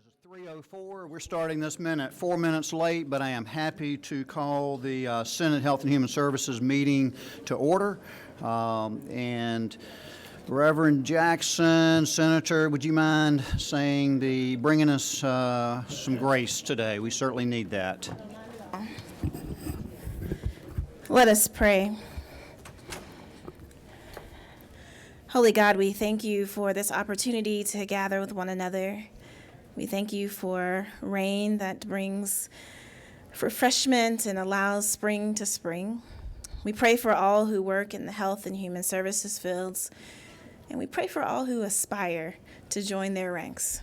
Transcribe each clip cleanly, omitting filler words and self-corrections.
is 3:04. We're starting this minute 4 minutes late, but I am happy to call the Senate Health and Human Services meeting to order. And Reverend Jackson, Senator, would you mind bringing us some grace today? We certainly need that. Let us pray. Holy God, we thank you for this opportunity to gather with one another. We thank you for rain that brings refreshment and allows spring to spring. We pray for all who work in the health and human services fields, and we pray for all who aspire to join their ranks.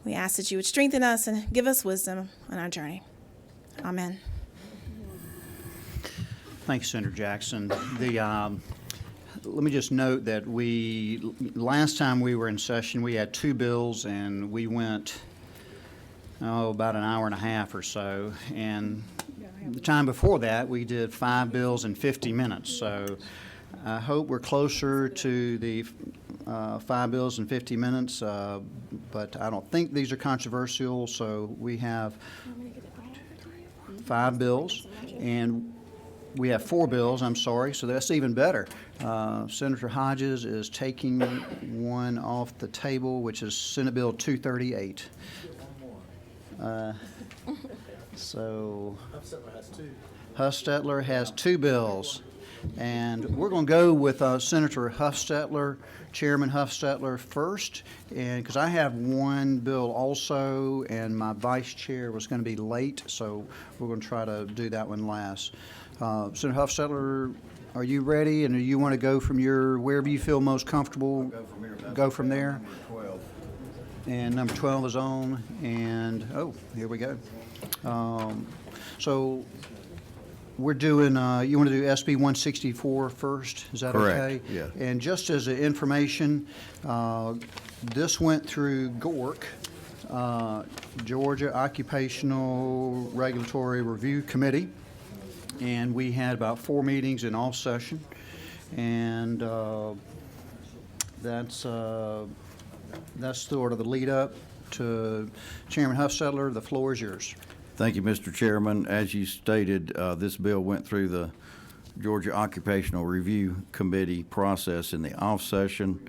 We ask that you would strengthen us and give us wisdom on our journey. Amen. Thanks, Senator Jackson. Let me just note that last time we were in session, we had two bills, and we went, about an hour and a half or so. And the time before that, we did 5 bills in 50 minutes. So I hope we're closer to the 5 bills in 50 minutes, but I don't think these are controversial. So we have 5 bills, and we have 4 bills, I'm sorry, so that's even better. Senator Hodges is taking one off the table, which is Senate Bill 238. So Huffstetler has 2 bills, and we're going to go with Senator Huffstetler, Chairman Huffstetler first, and because I have one bill also, and my vice chair was going to be late, so we're going to try to do that one last. Senator Huffstetler, are you ready? And do you want to go from wherever you feel most comfortable? Go from there. Number 12. And number 12 is on. And here we go. So we're doing. You want to do SB 164 first? Is that Correct. Okay? Yeah. And just as an information, this went through GORC, Georgia Occupational Regulatory Review Committee. And we had about 4 meetings in all session, and that's sort of the lead up to Chairman Huffstetler. The floor is yours. Thank you, Mr. Chairman. As you stated, this bill went through the Georgia Occupational Review Committee process in the off session.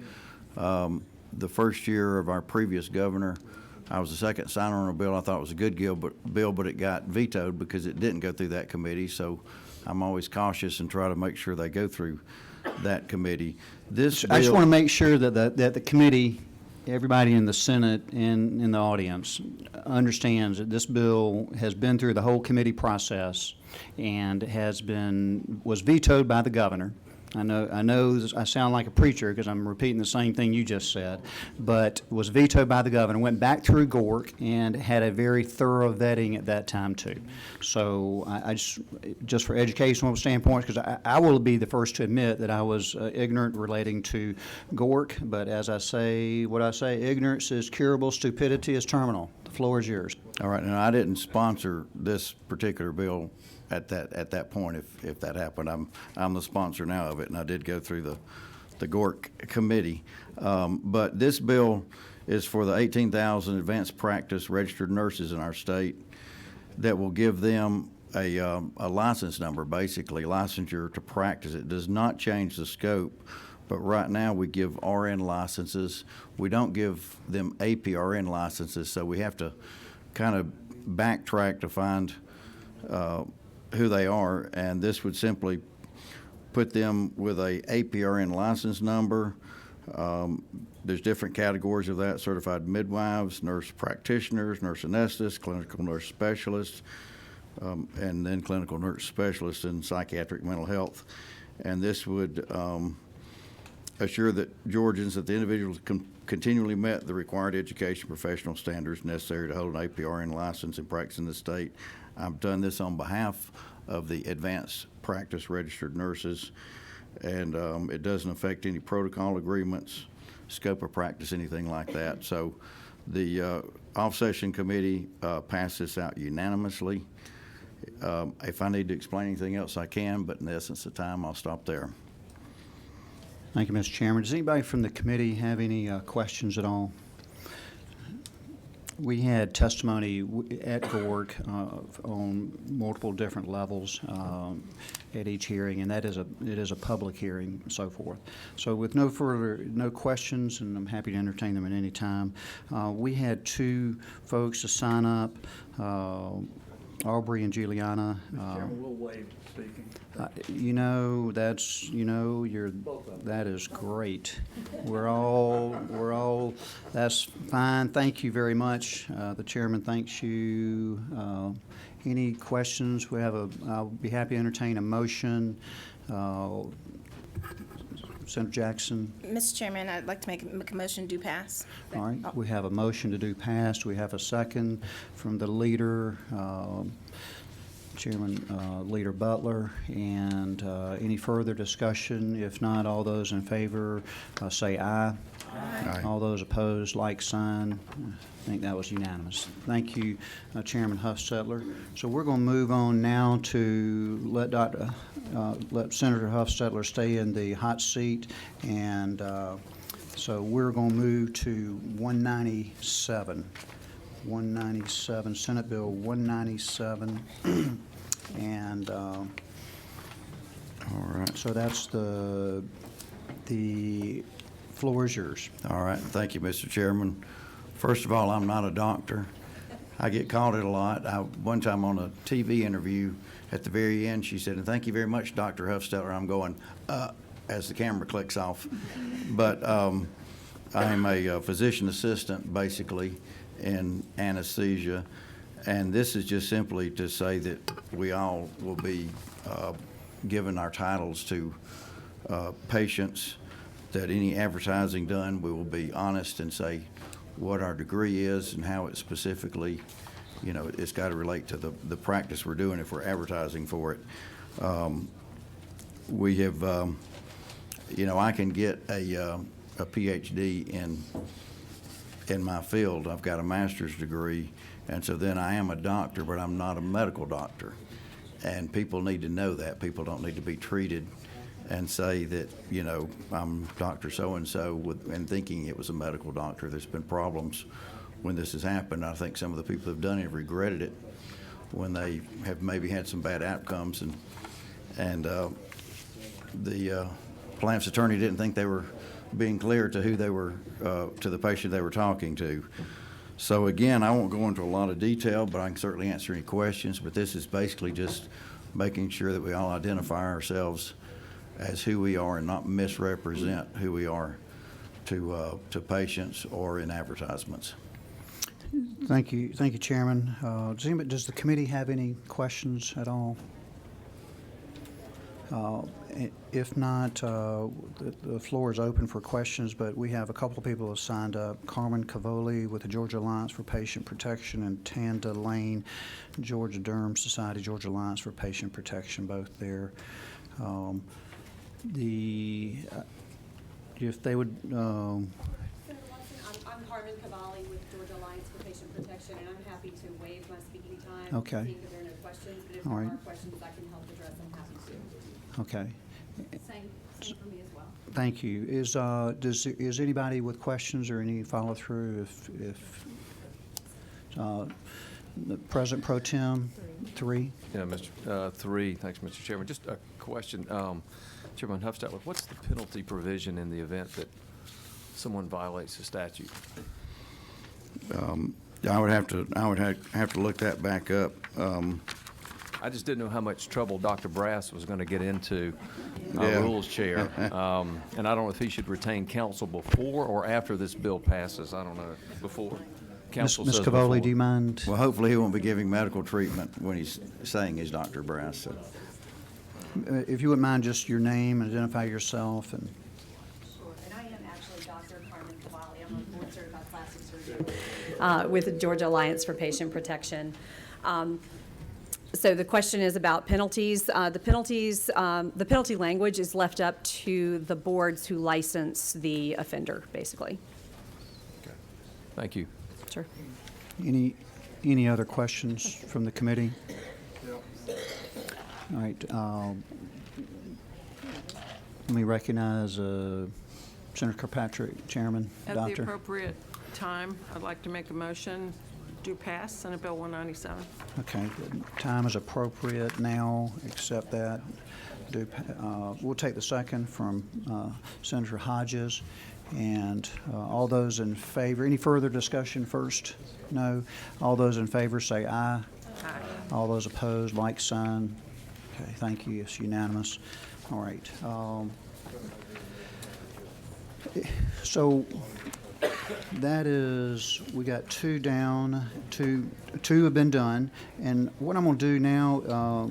The first year of our previous governor, I was the second signer on a bill. I thought it was a good bill, but it got vetoed because it didn't go through that committee. So I'm always cautious and try to make sure they go through that committee. I just want to make sure that the committee, everybody in the Senate and in the audience, understands that this bill has been through the whole committee process and was vetoed by the governor. I know I sound like a preacher because I'm repeating the same thing you just said, but was vetoed by the governor, went back through GORC, and had a very thorough vetting at that time too. So I just for educational standpoints, because I will be the first to admit that I was ignorant relating to GORC, but as I say, ignorance is curable, stupidity is terminal. The floor is yours. All right, and I didn't sponsor this particular bill at that point. If that happened, I'm the sponsor now of it, and I did go through the GORC committee. But this bill is for the 18,000 advanced practice registered nurses in our state that will give them a license number, basically licensure to practice. It does not change the scope, but right now we give RN licenses. We don't give them APRN licenses, so we have to kind of backtrack to find who they are, and this would simply put them with a APRN license number. There's different categories of that: certified midwives, nurse practitioners, nurse anesthetists, clinical nurse specialists, and then clinical nurse specialists in psychiatric mental health. And this would assure that Georgians that the individuals continually met the required education professional standards necessary to hold an APRN license and practice in the state. I've done this on behalf of the advanced practice registered nurses, and it doesn't affect any protocol agreements, scope of practice, anything like that. So the off-session committee passed this out unanimously. If I need to explain anything else, I can, but in the essence of time, I'll stop there. Thank you, Mr. Chairman. Does anybody from the committee have any questions at all? We had testimony at GORC on multiple different levels at each hearing, and it is a public hearing and so forth. So with no questions, and I'm happy to entertain them at any time, we had two folks to sign up, Aubrey and Juliana. Chairman, we'll waive speaking. That is great. That's fine. Thank you very much. The chairman thanks you. Any questions? I'll be happy to entertain a motion. Senator Jackson. Mr. Chairman, I'd like to make a motion to pass. All right, we have a motion to do pass. We have a second from the leader, Chairman Leader Butler. And any further discussion? If not, all those in favor say aye. Aye. All those opposed, like sign. I think that was unanimous. Thank you, Chairman Huffstetler. So we're going to move on now to let Senator Huffstetler stay in the hot seat, and so we're going to move to 197. 197, Senate Bill 197, and All right. so that's the floor is yours. All right, thank you, Mr. Chairman. First of all, I'm not a doctor. I get called it a lot. One time on a TV interview, at the very end, she said, "And thank you very much, Dr. Huffstetler." I'm going, as the camera clicks off. But I am a physician assistant, basically, in anesthesia. And this is just simply to say that we all will be giving our titles to patients, that any advertising done, we will be honest and say what our degree is and how it specifically, it's got to relate to the practice we're doing if we're advertising for it. We have, I can get a PhD in my field. I've got a master's degree, and so then I am a doctor, but I'm not a medical doctor. And people need to know that. People don't need to be treated and say that, I'm Dr. So-and-so and thinking it was a medical doctor. There's been problems when this has happened. I think some of the people who've done it have regretted it when they have maybe had some bad outcomes, and the plaintiff's attorney didn't think they were being clear to who they were, to the patient they were talking to. So again, I won't go into a lot of detail, but I can certainly answer any questions. But this is basically just making sure that we all identify ourselves as who we are and not misrepresent who we are to patients or in advertisements. Thank you, Chairman. Does the committee have any questions at all? If not, the floor is open for questions, but we have a couple of people who have signed up. Carmen Cavoli with the Georgia Alliance for Patient Protection, and Tanda Lane, Georgia Durham Society, Georgia Alliance for Patient Protection, both there. If they would, I'm Carmen Cavalli with Georgia Alliance for Patient Protection, and I'm happy to waive my speaking time. Okay. Seeing that there are no questions, but if All there right. are questions I can help address, I'm happy to. okay. Same for me as well. Thank you. Is anybody with questions or any follow-through? If the President Pro Tem, 3? Yeah, Mr. 3, thanks, Mr. Chairman. Just a question, Chairman Huffstetler, what's the penalty provision in the event that someone violates the statute? I would have to look that back up. I just didn't know how much trouble Dr. Brass was going to get into, Yeah. Rules Chair. And I don't know if he should retain counsel before or after this bill passes. I don't know, before. Counsel Ms. says Cavoli, before. do you mind? Well, hopefully he won't be giving medical treatment when he's saying he's Dr. Brass. So. If you wouldn't mind, just your name and identify yourself. And Sure, and I am actually Dr. Carmen Cavalli. I'm a board-certified plastic surgeon with the Georgia Alliance for Patient Protection. So the question is about penalties. The penalty language is left up to the boards who license the offender, basically. Okay. Thank you. Sure. any other questions from the committee? All right. Let me recognize Senator Kirkpatrick, Chairman, At the Doctor. appropriate time, I'd like to make a motion do pass Senate Bill 197. Okay, the time is appropriate now, except that we'll take the second from Senator Hodges. And all those in favor, any further discussion first? No? All those in favor say aye. Aye. All those opposed, like sign. Okay, thank you, it's unanimous. All right. So that is, we got two down, two have been done. And what I'm going to do now,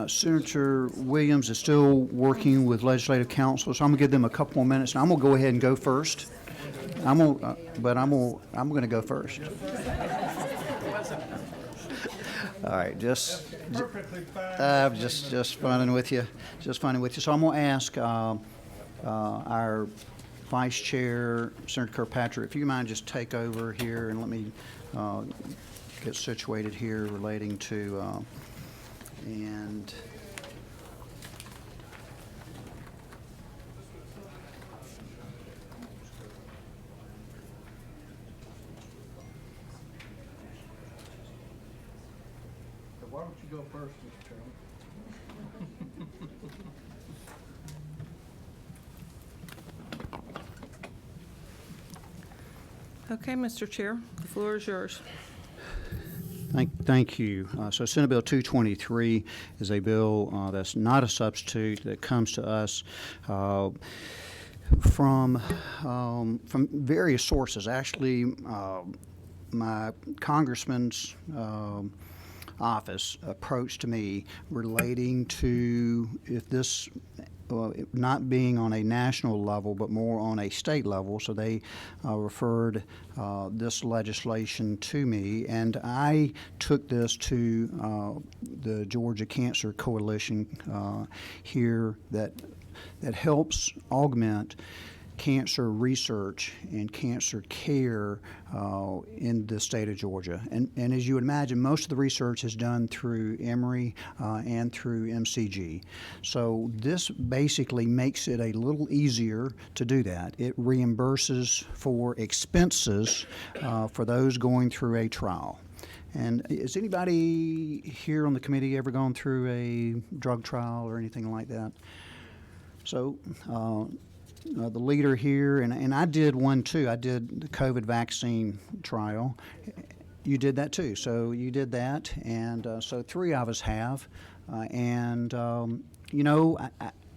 Senator Williams is still working with Legislative Council, so I'm going to give them a couple more minutes, and I'm going to go ahead and go first. I'm going to go first. All right, just funning with you, So I'm going to ask our Vice Chair, Senator Kirkpatrick, if you mind just take over here and let me get situated here relating to and Why don't you go first, Mr. Chairman? Okay, Mr. Chair, the floor is yours. Thank you. So Senate Bill 223 is a bill that's not a substitute, that comes to us from various sources. Actually, my congressman's office approached me relating to if this not being on a national level, but more on a state level. So they referred this legislation to me, and I took this to the Georgia Cancer Coalition here that helps augment cancer research and cancer care in the state of Georgia. And as you would imagine, most of the research is done through Emory and through MCG. So this basically makes it a little easier to do that. It reimburses for expenses for those going through a trial. And has anybody here on the committee ever gone through a drug trial or anything like that? So the leader here, and I did one too. I did the COVID vaccine trial. You did that too. So you did that, and so three of us have. You know,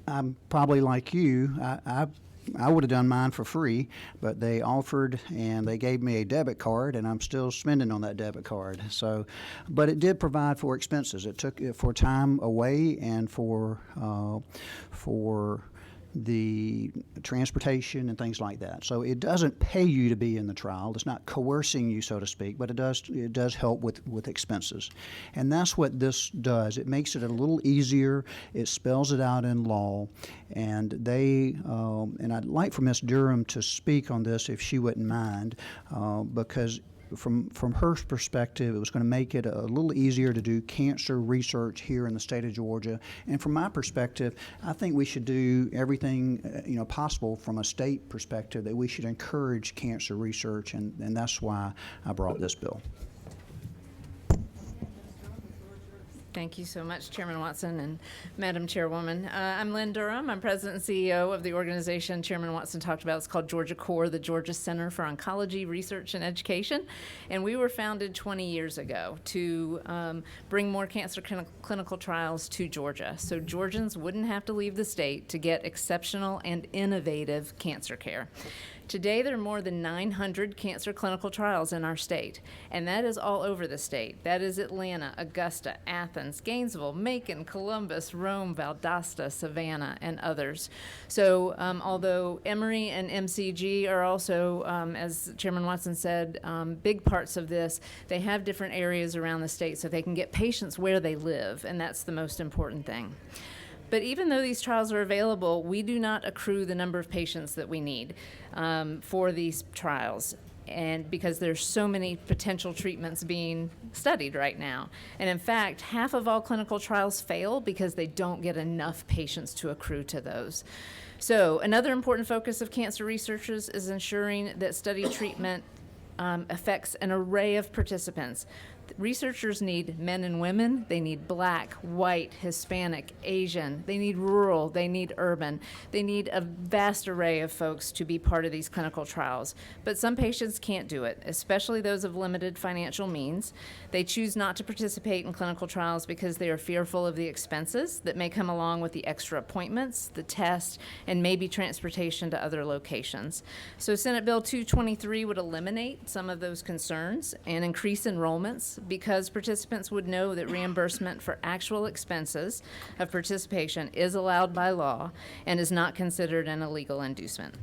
I'm probably like you. I would have done mine for free, but they offered and they gave me a debit card, and I'm still spending on that debit card. So, but it did provide for expenses. It took for time away and for the transportation and things like that. So it doesn't pay you to be in the trial. It's not coercing you, so to speak, but it does help with expenses. And that's what this does. It makes it a little easier. It spells it out in law. And and I'd like for Ms. Durham to speak on this if she wouldn't mind, because from her perspective, it was going to make it a little easier to do cancer research here in the state of Georgia. And from my perspective, I think we should do everything possible from a state perspective, that we should encourage cancer research, and that's why I brought this bill. Thank you so much, Chairman Watson and Madam Chairwoman. I'm Lynn Durham. I'm President and CEO of the organization Chairman Watson talked about. It's called Georgia CORE, the Georgia Center for Oncology Research and Education. And we were founded 20 years ago to bring more cancer clinical trials to Georgia, so Georgians wouldn't have to leave the state to get exceptional and innovative cancer care. Today, there are more than 900 cancer clinical trials in our state, and that is all over the state. That is Atlanta, Augusta, Athens, Gainesville, Macon, Columbus, Rome, Valdosta, Savannah, and others. So although Emory and MCG are also, as Chairman Watson said, big parts of this, they have different areas around the state so they can get patients where they live, and that's the most important thing. But even though these trials are available, we do not accrue the number of patients that we need for these trials, and because there's so many potential treatments being studied right now. And in fact, half of all clinical trials fail because they don't get enough patients to accrue to those. So another important focus of cancer researchers is ensuring that study treatment affects an array of participants. Researchers need men and women. They need Black, white, Hispanic, Asian. They need rural. They need urban. They need a vast array of folks to be part of these clinical trials. But some patients can't do it, especially those of limited financial means. They choose not to participate in clinical trials because they are fearful of the expenses that may come along with the extra appointments, the test, and maybe transportation to other locations. So Senate Bill 223 would eliminate some of those concerns and increase enrollments, because participants would know that reimbursement for actual expenses of participation is allowed by law and is not considered an illegal inducement.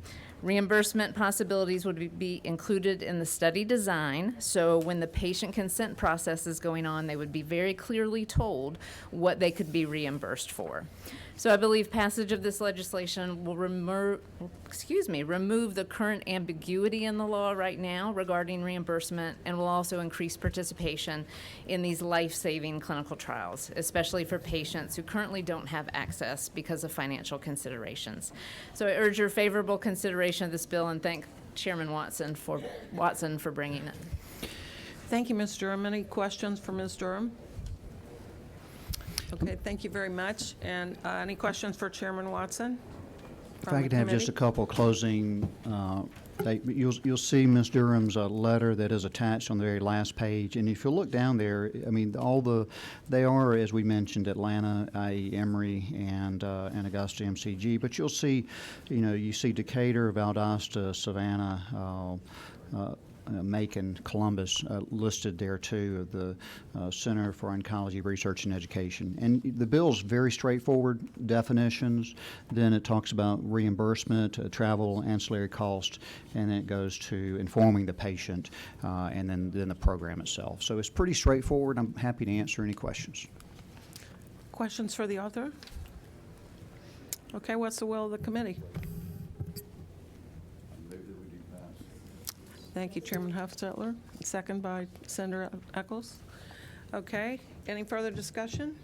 Reimbursement possibilities would be included in the study design, so when the patient consent process is going on, they would be very clearly told what they could be reimbursed for. So I believe passage of this legislation will remove the current ambiguity in the law right now regarding reimbursement, and will also increase participation in these life-saving clinical trials, especially for patients who currently don't have access because of financial considerations. So I urge your favorable consideration of this bill, and thank Chairman Watson for bringing it. Thank you, Ms. Durham. Any questions for Ms. Durham? Okay, thank you very much. And any questions for Chairman Watson? If I could have just a couple closing, you'll see Ms. Durham's letter that is attached on the very last page. And if you look down there, I mean, they are, as we mentioned, Atlanta, IE Emory, and Augusta MCG. But you'll see, you see Decatur, Valdosta, Savannah, Macon, Columbus listed there too, of the Center for Oncology Research and Education. And the bill's very straightforward definitions. Then it talks about reimbursement, travel, ancillary cost, and then it goes to informing the patient, and then the program itself. So it's pretty straightforward. I'm happy to answer any questions. Questions for the author? Okay, what's the will of the committee? Thank you, Chairman Hufstetler. Second by Senator Eccles. Okay, any further discussion?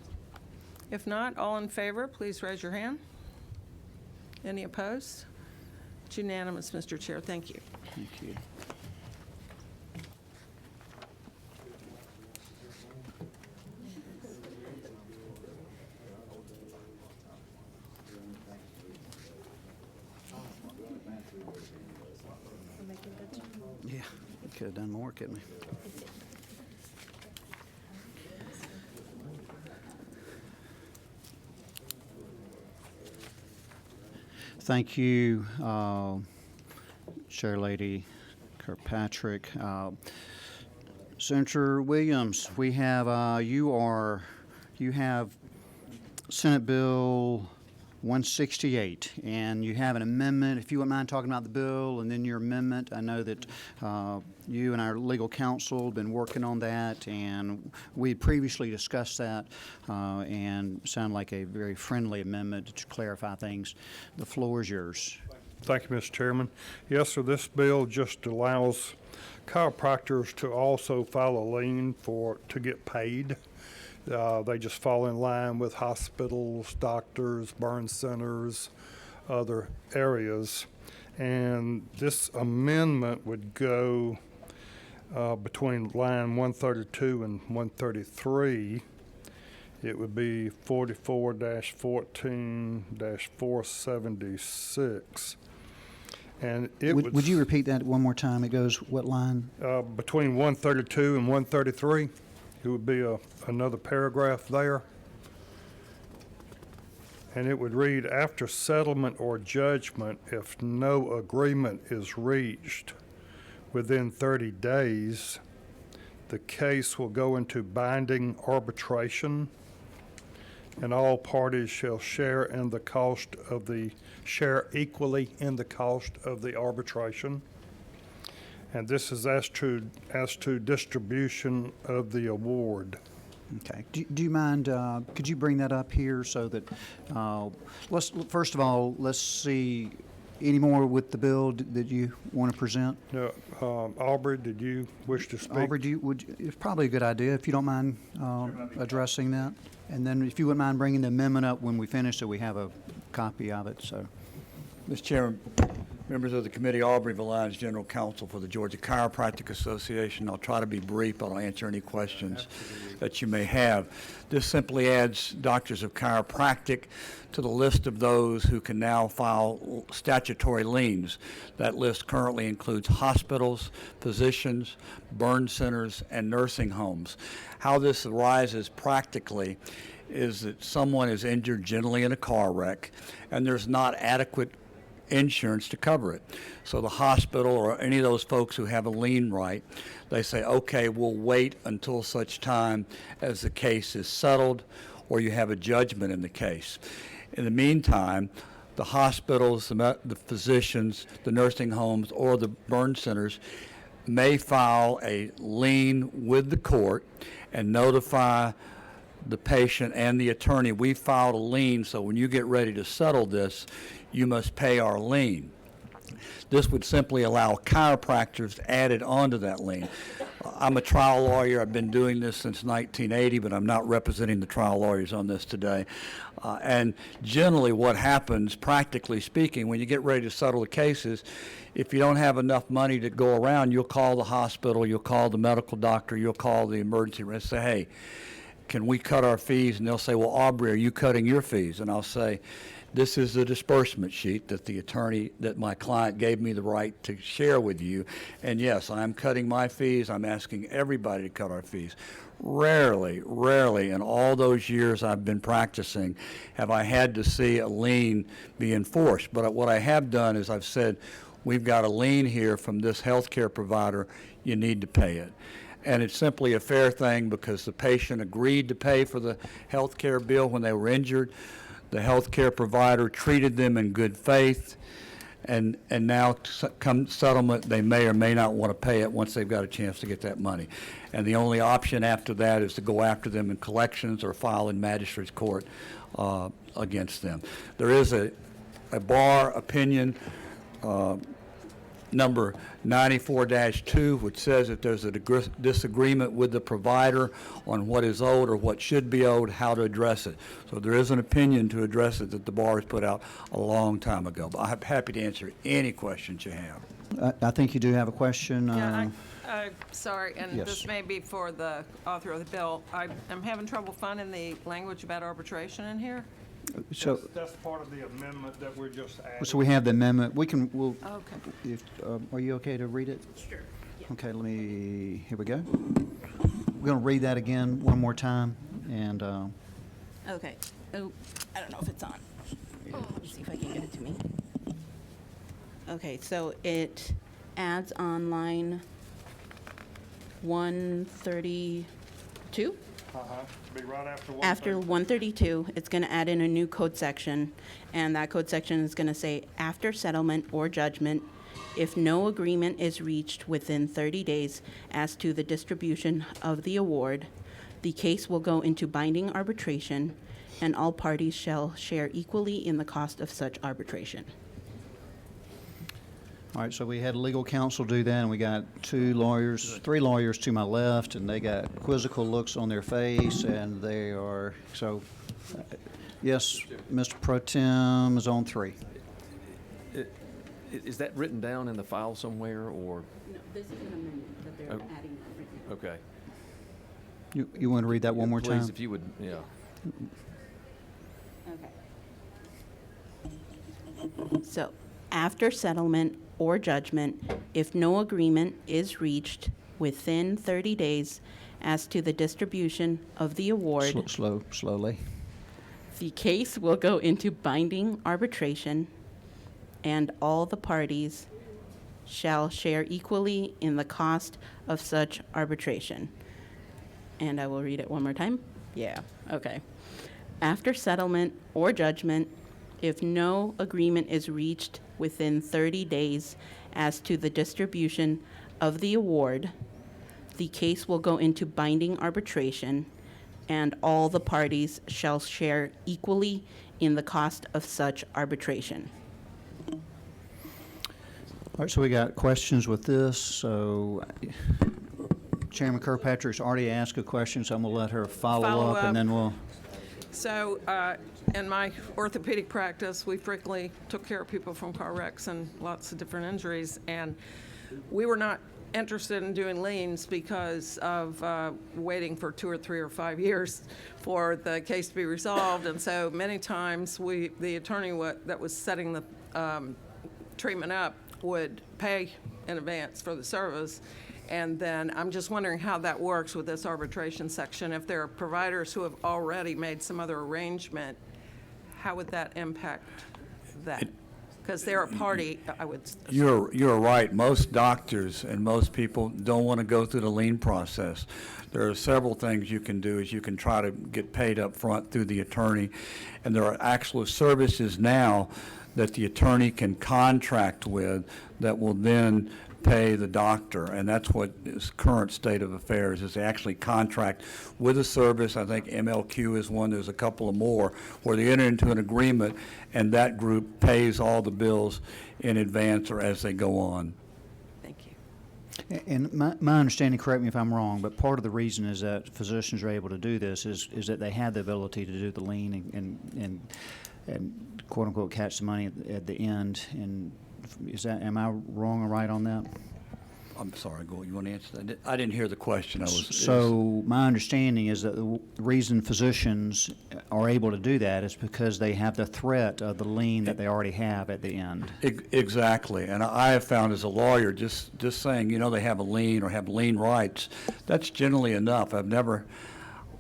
If not, all in favor, please raise your hand. Any opposed? It's unanimous, Mr. Chair. Thank you. Thank you. Yeah, we could have done more, couldn't we? Thank you, Chair Lady Kirkpatrick. Senator Williams, we have you have Senate Bill 168, and you have an amendment. If you wouldn't mind talking about the bill and then your amendment. I know that you and our legal counsel have been working on that, and we had previously discussed that, and sounded like a very friendly amendment to clarify things. The floor is yours. Thank you, Mr. Chairman. Yes, sir, this bill just allows chiropractors to also file a lien to get paid. They just fall in line with hospitals, doctors, burn centers, other areas. And this amendment would go between line 132 and 133. It would be 44-14-476. And it Would you repeat that one more time? It goes what line? between 132 and 133. It would be another paragraph there. And it would read, after settlement or judgment, if no agreement is reached within 30 days, the case will go into binding arbitration, and all parties shall share equally in the cost of the arbitration. And this is as to distribution of the award. Okay. Do you mind, could you bring that up here so that, first of all, let's see any more with the bill that you want to present? Now, Aubrey, did you wish to speak? Aubrey, it's probably a good idea if you don't mind addressing that. And then if you wouldn't mind bringing the amendment up when we finish so we have a copy of it, so. Mr. Chairman, Members of the committee, Aubrey Valines, General Counsel for the Georgia Chiropractic Association. I'll try to be brief, but I'll answer any questions that you may have. This simply adds doctors of chiropractic to the list of those who can now file statutory liens. That list currently includes hospitals, physicians, burn centers, and nursing homes. How this arises practically is that someone is injured generally in a car wreck, and there's not adequate insurance to cover it. So the hospital or any of those folks who have a lien right, they say, okay, we'll wait until such time as the case is settled or you have a judgment in the case. In the meantime, the hospitals, the physicians, the nursing homes, or the burn centers may file a lien with the court and notify the patient and the attorney, we filed a lien, so when you get ready to settle this, you must pay our lien. This would simply allow chiropractors added onto that lien. I'm a trial lawyer. I've been doing this since 1980, but I'm not representing the trial lawyers on this today. And generally what happens, practically speaking, when you get ready to settle the cases, if you don't have enough money to go around, you'll call the hospital, you'll call the medical doctor, you'll call the emergency room and say, hey, can we cut our fees? And they'll say, well, Aubrey, are you cutting your fees? And I'll say, this is the disbursement sheet that the attorney, that my client gave me the right to share with you. And yes, I'm cutting my fees. I'm asking everybody to cut our fees. Rarely in all those years I've been practicing have I had to see a lien be enforced. But what I have done is I've said, we've got a lien here from this healthcare provider. You need to pay it. And it's simply a fair thing because the patient agreed to pay for the health care bill when they were injured. The health care provider treated them in good faith, and now come settlement, they may or may not want to pay it once they've got a chance to get that money. And the only option after that is to go after them in collections or file in magistrate's court against them. There is a bar opinion number 94-2, which says if there's a disagreement with the provider on what is owed or what should be owed, how to address it. So there is an opinion to address it that the bar has put out a long time ago. But I'm happy to answer any questions you have. I think you do have a question. Yeah, sorry, and Yes. this may be for the author of the bill. I'm having trouble finding the language about arbitration in here. So, That's part of the amendment that we're just adding. so we have the amendment. We'll, Okay. are you okay to read it? Sure. Okay, here we go. We're going to read that again one more time, and, Okay. Oh, I don't know if it's on. Let me see if I can get it to me. Okay, so it adds on line 132. Be right after one. After 132, it's going to add in a new code section, and that code section is going to say, after settlement or judgment, if no agreement is reached within 30 days as to the distribution of the award, the case will go into binding arbitration, and all parties shall share equally in the cost of such arbitration. all right, so we had legal counsel do that, and we got three lawyers to my left, and they got quizzical looks on their face, and they are, so, yes, Mr. Pro Tem is on 3. Is that written down in the file somewhere, or? No, this is an amendment that they're Oh. adding. Okay. You want to read that one more time? Please, if you would, yeah. Okay. So, after settlement or judgment, if no agreement is reached within 30 days as to the distribution of the award, Slowly. the case will go into binding arbitration, and all the parties shall share equally in the cost of such arbitration. And I will read it one more time. Yeah, okay. After settlement or judgment, if no agreement is reached within 30 days as to the distribution of the award, the case will go into binding arbitration, and all the parties shall share equally in the cost of such arbitration. All right, so we got questions with this, so Chairman Kirkpatrick's already asked a question, so I'm going to let her follow Follow up, and up. then we'll, So, in my orthopedic practice, we frequently took care of people from car wrecks and lots of different injuries, and we were not interested in doing liens because of waiting for 2 or 3 or 5 years for the case to be resolved. And so many times the attorney that was setting the treatment up would pay in advance for the service. And then I'm just wondering how that works with this arbitration section. If there are providers who have already made some other arrangement, how would that impact that? Because they're a party, I would. You're right. Most doctors and most people don't want to go through the lien process. There are several things you can do. Is you can try to get paid up front through the attorney, and there are actual services now that the attorney can contract with that will then pay the doctor, and that's what is current state of affairs, is they actually contract with a service. I think MLQ is one, there's a couple of more, where they enter into an agreement, and that group pays all the bills in advance or as they go on. Thank you. And my understanding, correct me if I'm wrong, but part of the reason is that physicians are able to do this is that they have the ability to do the lien and quote unquote catch the money at the end. And am I wrong or right on that? I'm sorry, you want to answer that? I didn't hear the question. So my understanding is that the reason physicians are able to do that is because they have the threat of the lien that they already have at the end. Exactly, and I have found as a lawyer, just saying, they have a lien or have lien rights, that's generally enough.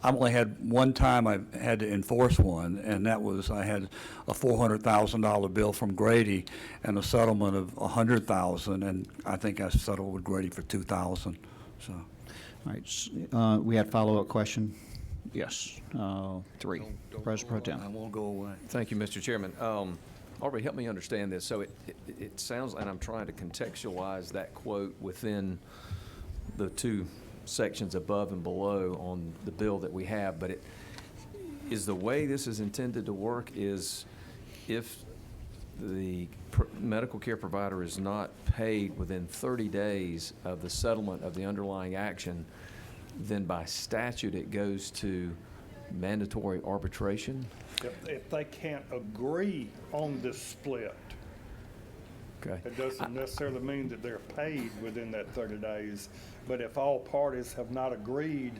I've only had one time I've had to enforce one, and that was I had a $400,000 bill from Grady and a settlement of $100,000, and I think I settled with Grady for $2,000. So, All right, we had a follow-up question? Yes, 3. President Pro Tem. I won't go away. Thank you, Mr. Chairman. Aubrey, help me understand this. So it sounds, and I'm trying to contextualize that quote within the 2 sections above and below on the bill that we have, but it is the way this is intended to work is if the medical care provider is not paid within 30 days of the settlement of the underlying action, then by statute it goes to mandatory arbitration. If they can't agree on this split, Okay. it doesn't necessarily mean that they're paid within that 30 days. But if all parties have not agreed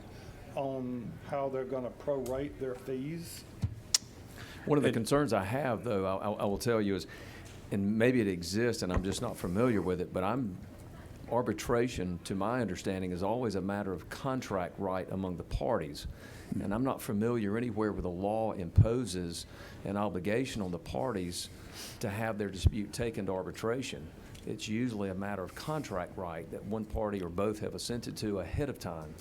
on how they're going to prorate their fees. One of the concerns I have, though, I will tell you is, and maybe it exists and I'm just not familiar with it, but arbitration, to my understanding, is always a matter of contract right among the parties. And I'm not familiar anywhere where the law imposes an obligation on the parties to have their dispute taken to arbitration. It's usually a matter of contract right that one party or both have assented to ahead of time.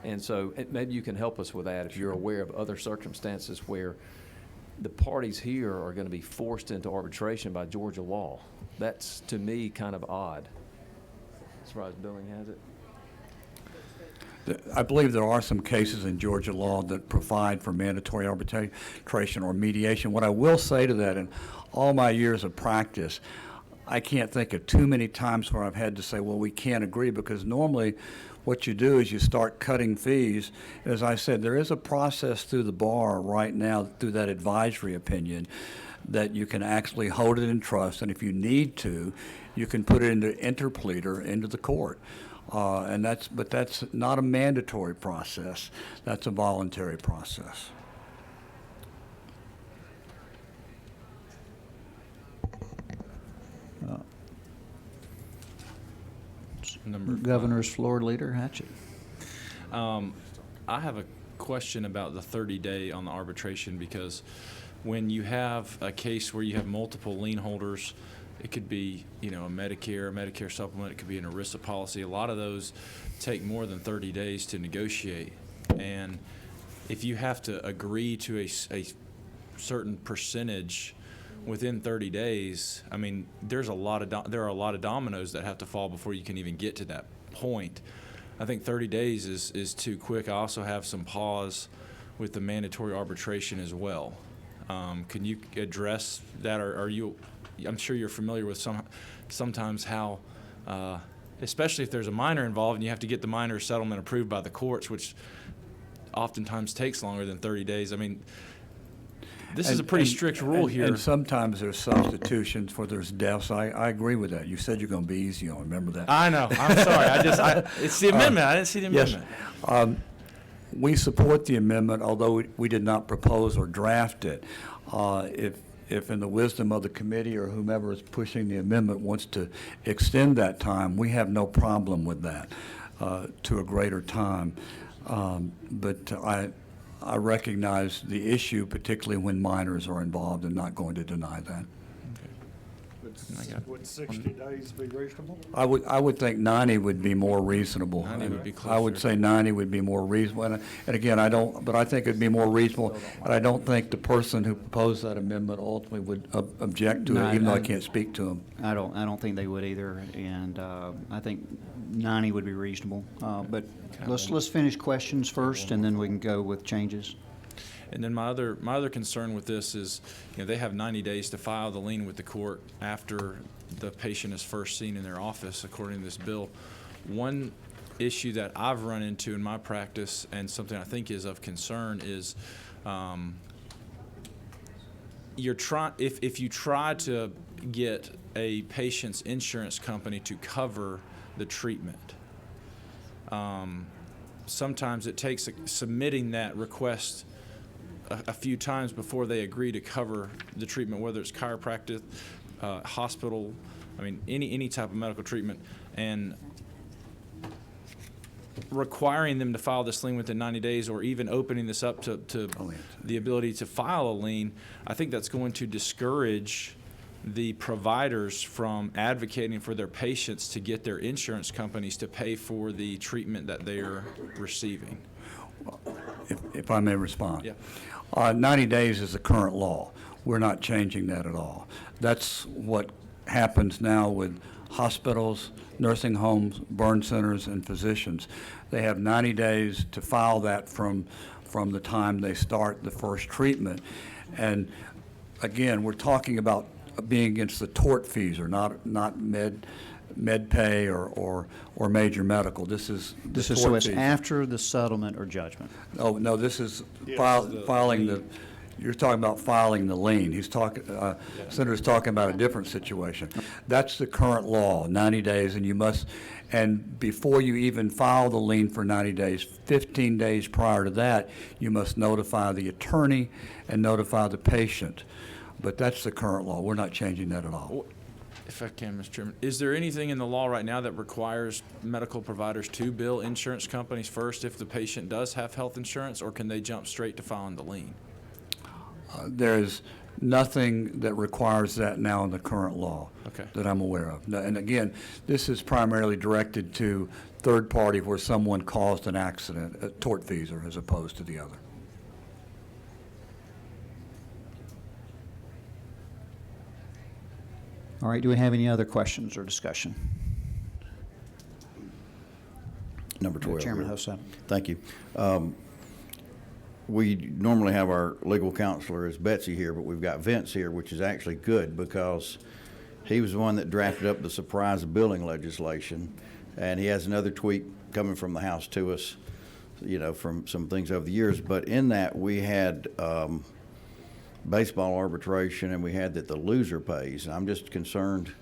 And so maybe you can help us with that if you're aware of other circumstances where the parties here are going to be forced into arbitration by Georgia law. That's, to me, kind of odd. As far as billing has it. I believe there are some cases in Georgia law that provide for mandatory arbitration or mediation. What I will say to that, in all my years of practice, I can't think of too many times where I've had to say, well, we can't agree, because normally what you do is you start cutting fees. As I said, there is a process through the bar right now, through that advisory opinion, that you can actually hold it in trust, and if you need to, you can put it into interpleader into the court. But that's not a mandatory process. That's a voluntary process. Governor's Floor Leader Hatchett. I have a question about the 30-day on the arbitration, because when you have a case where you have multiple lien holders, it could be, a Medicare supplement, it could be an ERISA policy. A lot of those take more than 30 days to negotiate. And if you have to agree to a certain percentage within 30 days, I mean, there are a lot of dominoes that have to fall before you can even get to that point. I think 30 days is too quick. I also have some pause with the mandatory arbitration as well. Can you address that, or are you? I'm sure you're familiar with sometimes how, especially if there's a minor involved and you have to get the minor settlement approved by the courts, which oftentimes takes longer than 30 days. I mean, This is a pretty strict rule here. And sometimes there's substitutions for there's deaths. I agree with that. You said you're going to be easy on, remember that? I know. I'm sorry. It's the amendment. I didn't see the Yes. amendment. We support the amendment, although we did not propose or draft it. If in the wisdom of the committee or whomever is pushing the amendment wants to extend that time, we have no problem with that to a greater time. But I recognize the issue, particularly when minors are involved, and not going to deny that. Would 60 days be reasonable? I would think 90 would be more reasonable. 90 would be I would closer. say 90 would be more reasonable. And again, I think it'd be more reasonable. And I don't think the person who proposed that amendment ultimately would object to No, it, even though I I- can't speak to them. I don't think they would either, and I think 90 would be reasonable. But let's finish questions first, and then we can go with changes. And then my other concern with this is, they have 90 days to file the lien with the court after the patient is first seen in their office, according to this bill. One issue that I've run into in my practice, and something I think is of concern, is if you try to get a patient's insurance company to cover the treatment, sometimes it takes submitting that request a few times before they agree to cover the treatment, whether it's chiropractic, hospital, any type of medical treatment, and requiring them to file this lien within 90 days, or even opening this up to the ability to file a lien. I think that's going to discourage the providers from advocating for their patients to get their insurance companies to pay for the treatment that they're receiving. If I may respond. Yeah. 90 days is the current law. We're not changing that at all. That's what happens now with hospitals, nursing homes, burn centers, and physicians. They have 90 days to file that from the time they start the first treatment. And again, we're talking about being against the tortfeasor, not med pay or major medical. This is the So it's tortfeasor. after the settlement or judgment. Oh, no, this is filing the, you're talking about filing the lien. He's talking, Senator's talking about a different situation. That's the current law, 90 days, and you must, and before you even file the lien for 90 days, 15 days prior to that, you must notify the attorney and notify the patient. But that's the current law. We're not changing that at all. If I can, Mr. Chairman, is there anything in the law right now that requires medical providers to bill insurance companies first if the patient does have health insurance, or can they jump straight to filing the lien? There's nothing that requires that now in the current law Okay. that I'm aware of. No, and again, this is primarily directed to third party where someone caused an accident, a tortfeasor, as opposed to the other. All right, do we have any other questions or discussion? Number 12. Chairman Hosa. Thank you. We normally have our legal counselor as Betsy here, but we've got Vince here, which is actually good because he was the one that drafted up the surprise billing legislation, and he has another tweak coming from the House to us, from some things over the years. But in that, we had baseball arbitration, and we had that the loser pays. I'm just concerned,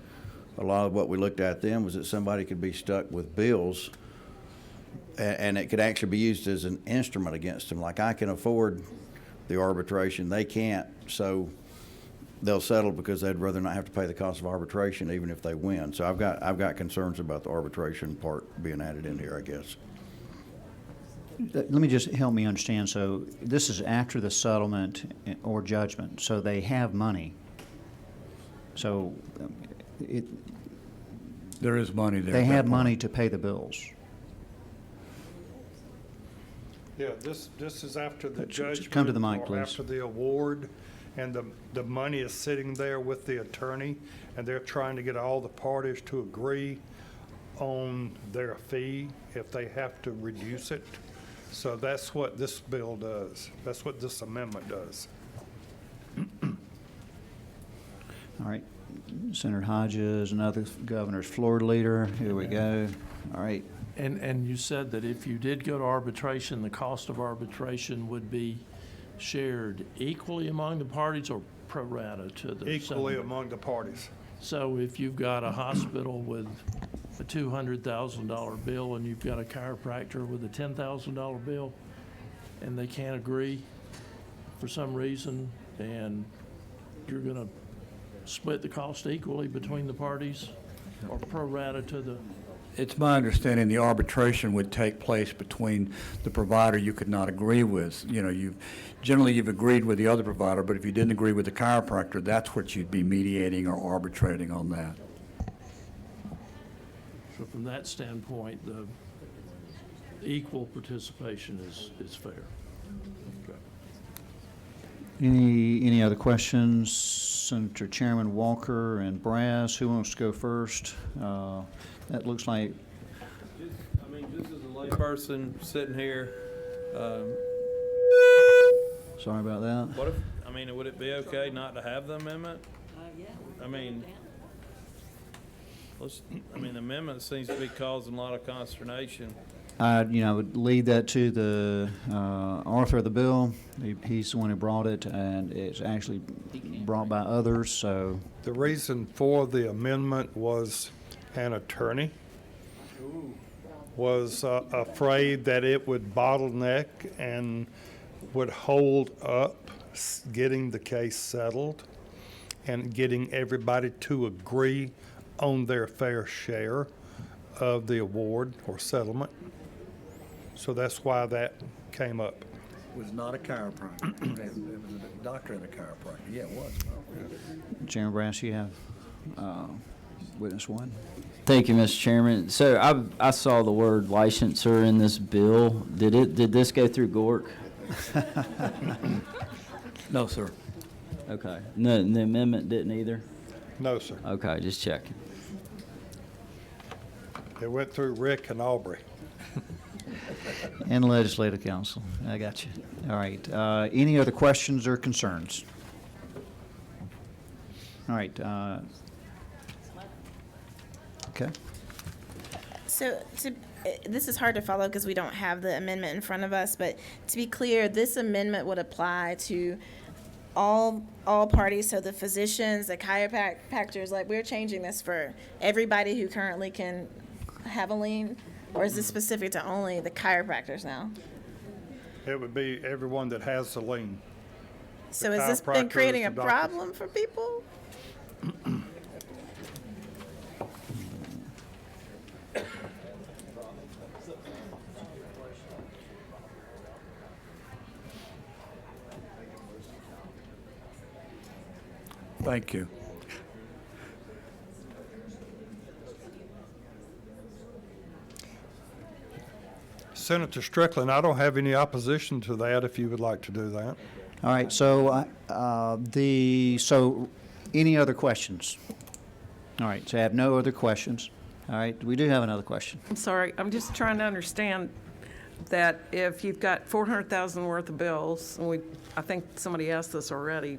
a lot of what we looked at then was that somebody could be stuck with bills, and it could actually be used as an instrument against them. Like, I can afford the arbitration, they can't, so they'll settle because they'd rather not have to pay the cost of arbitration even if they win. So I've got concerns about the arbitration part being added in here, I guess. Let me just help me understand. So this is after the settlement or judgment, so they have money. So There is money there. they at that have point. money to pay the bills. Yeah, this is after the judgment. Come to the mic, or please. After the award, and the money is sitting there with the attorney, and they're trying to get all the parties to agree on their fee if they have to reduce it. So that's what this bill does. That's what this amendment does. All right, Senator Hodges, another governor's floor leader. Here we go. All right. And you said that if you did go to arbitration, the cost of arbitration would be shared equally among the parties or pro rata to the Equally settlement? among the parties. So if you've got a hospital with a $200,000 bill and you've got a chiropractor with a $10,000 bill, and they can't agree for some reason, and you're gonna split the cost equally between the parties or pro rata to the, It's my understanding the arbitration would take place between the provider you could not agree with. You know, generally you've agreed with the other provider, but if you didn't agree with the chiropractor, that's what you'd be mediating or arbitrating on that. so from that standpoint, the equal participation is fair. Okay. Any other questions? Senator Chairman Walker and Brass, who wants to go first? That looks like, I mean, just as a layperson sitting here, sorry about that. what if, I mean, would it be okay not to have the amendment? I mean, the amendment seems to be causing a lot of consternation. I would lead that to the author of the bill. He's the one who brought it, and it's actually brought by others, so. The reason for the amendment was an attorney was afraid that it would bottleneck and would hold up getting the case settled and getting everybody to agree on their fair share of the award or settlement. So that's why that came up. It was not a chiropractor. It was a doctor and a chiropractor. Yeah, it was. Chairman Brass, you have witness one. Thank you, Mr. Chairman. So I saw the word licensor in this bill. Did this go through GORC? No, sir. Okay. No, the amendment didn't either? No, sir. Okay, just checking. It went through Rick and Aubrey. And Legislative Council. I got you. All right. Any other questions or concerns? All right. Okay. So this is hard to follow because we don't have the amendment in front of us, but to be clear, this amendment would apply to all parties, so the physicians, the chiropractors, like we're changing this for everybody who currently can have a lien, or is this specific to only the chiropractors now? It would be everyone that has the lien. So has this been creating a chiropractors, the doctors. problem for people? Thank you. Senator Strickland, I don't have any opposition to that if you would like to do that. All right. So so any other questions? All right. So I have no other questions. All right. We do have another question. I'm sorry, I'm just trying to understand that if you've got 400,000 worth of bills, and I think somebody asked this already,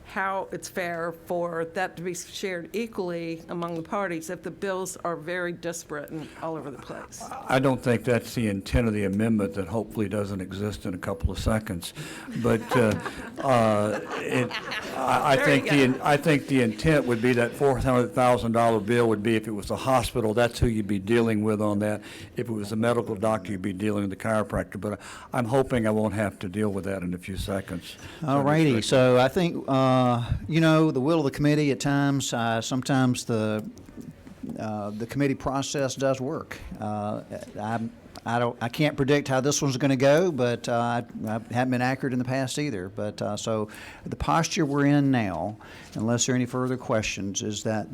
how it's fair for that to be shared equally among the parties if the bills are very disparate and all over the place. I don't think that's the intent of the amendment that hopefully doesn't exist in a couple of seconds. But I think the intent would be that $400,000 bill would be if it was a hospital, that's who you'd be dealing with on that. If it was a medical doctor, you'd be dealing with the chiropractor. But I'm hoping I won't have to deal with that in a few seconds. All righty. So I think, the will of the committee at times, sometimes the committee process does work. I can't predict how this one's going to go, but I haven't been accurate in the past either. But so the posture we're in now, unless there are any further questions, is that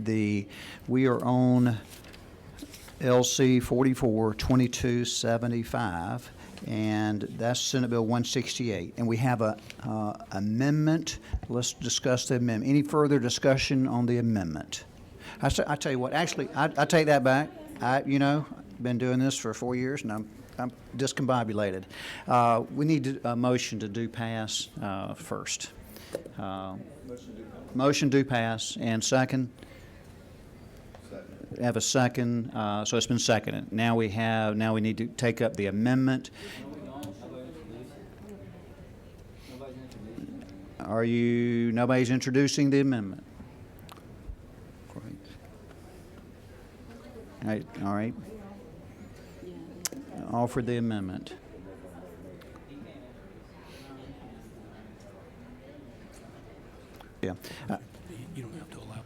we are on LC 44-2275. And that's Senate Bill 168. And we have a amendment. Let's discuss the amendment. Any further discussion on the amendment? I tell you what, actually, I take that back. Been doing this for 4 years, and I'm discombobulated. We need a motion to do pass first. Motion do pass, and second? Have a second, so it's been seconded. Now we need to take up the amendment. nobody's introducing the amendment? Great. All right. Offer the amendment. Yeah. You don't have to allow.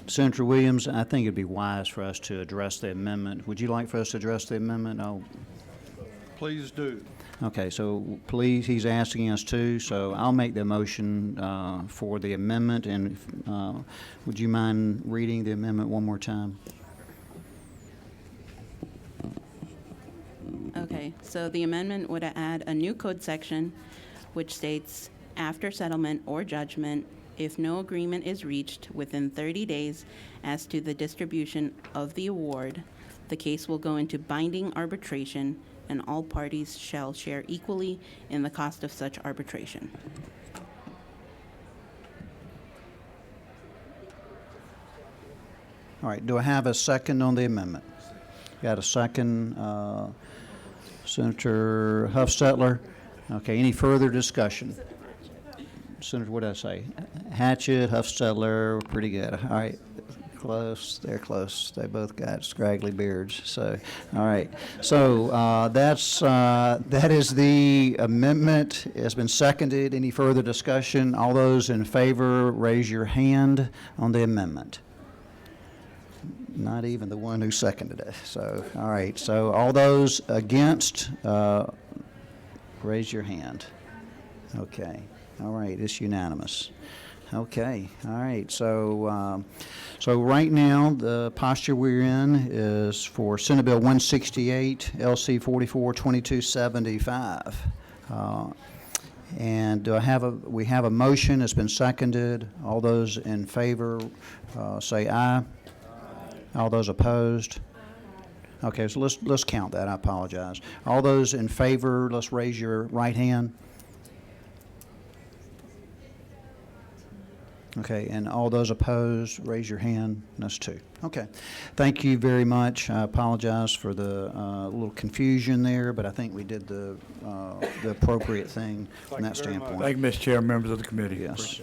Senator Williams, I think it'd be wise for us to address the amendment. Would you like for us to address the amendment? Please do. Okay, so please, he's asking us to, so I'll make the motion for the amendment, and would you mind reading the amendment one more time? Okay, so the amendment would add a new code section which states, after settlement or judgment, if no agreement is reached within 30 days as to the distribution of the award, the case will go into binding arbitration, and all parties shall share equally in the cost of such arbitration. All right, do I have a second on the amendment? Got a second, Senator Huffstetler? Okay, any further discussion? Senator, what did I say? Hatchett, Huffstetler, pretty good. All right, close, they're close. They both got scraggly beards, so, all right. So that is the amendment. It's been seconded. Any further discussion? All those in favor, raise your hand on the amendment. Not even the one who seconded it. So, all right. So all those against, raise your hand. Okay. All right. It's unanimous. Okay. All right. So, so right now the posture we're in is for Senate Bill 168, LC 442275. And do I have we have a motion. It's been seconded. All those in favor, say aye. All those opposed? Okay, so let's count that. I apologize. All those in favor, let's raise your right hand. Okay, and all those opposed, raise your hand. That's two. Okay. Thank you very much. I apologize for the little confusion there, but I think we did the appropriate thing from that standpoint. Thank you, Mr. Chair, members of the committee. Yes.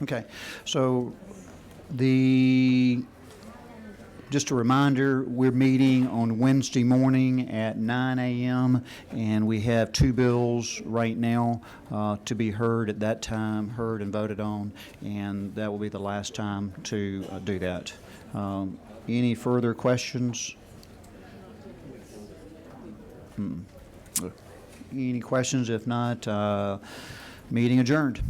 Okay, so just a reminder, we're meeting on Wednesday morning at 9 a.m. and we have two bills right now to be heard at that time, heard and voted on, and that will be the last time to do that. Any further questions? Any questions? If not, meeting adjourned.